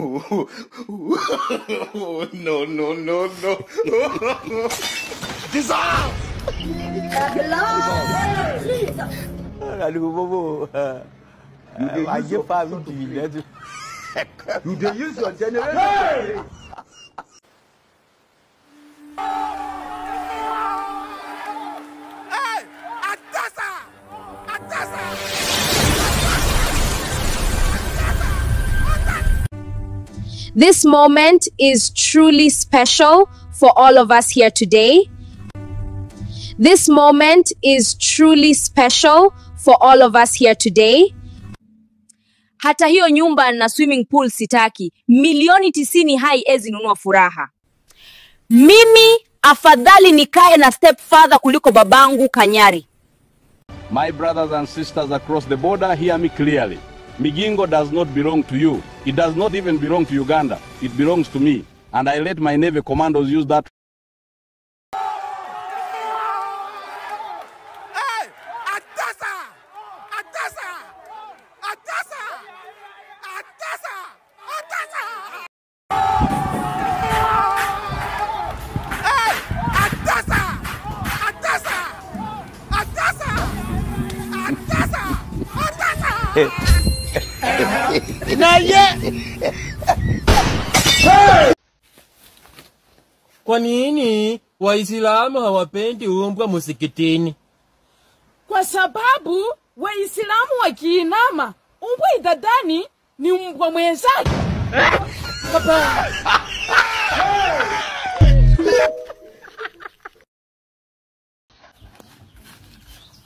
No. Dissolve! You can use your generator. This moment is truly special for all of us here today. This moment is truly special for all of us here today. Hata hiyo nyumba na swimming pool sitaki. Milioni 90 haiwezi nunua furaha. Mimi afadhali nikae na stepfather kuliko babangu Kanyari. My brothers and sisters across the border, hear me clearly. Migingo does not belong to you. It does not even belong to Uganda. It belongs to me. And I let my Navy commandos use that. Hey! Atasa! Kwa nini Waislamu hawapendi umbwa msikitini? Kwa sababu Waislamu wakiinama umbwa idadani ni umbwa mwenzake. Papa.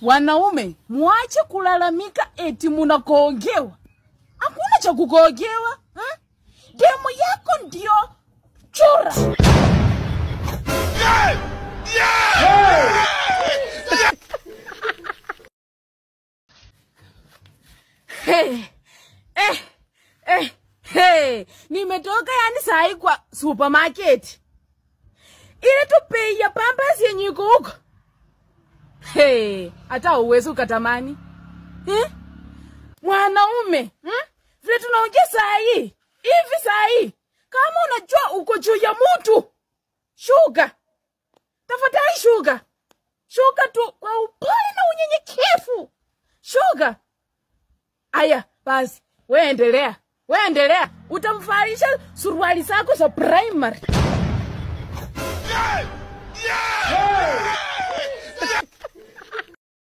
Wanaume, muache kulalamika eti munakogewa. Hakuna cha kukogewa, ha? Demu yako ndio chura. Nimetoka yani sahi kwa supermarket. Ile tupei ya Pampers yenye iko huko. Hata uwezo ukatamani. Mwanaume, vile tunaongea sahi. Hivi sahi. Kama unajua uko juu ya mtu, shuka. Tafadhali shuka. Shuka tu kwa upole na unyenyekevu. Shuka. Aya, basi, wewe endelea. Utamfalisha suruali zako za primary. Yeah!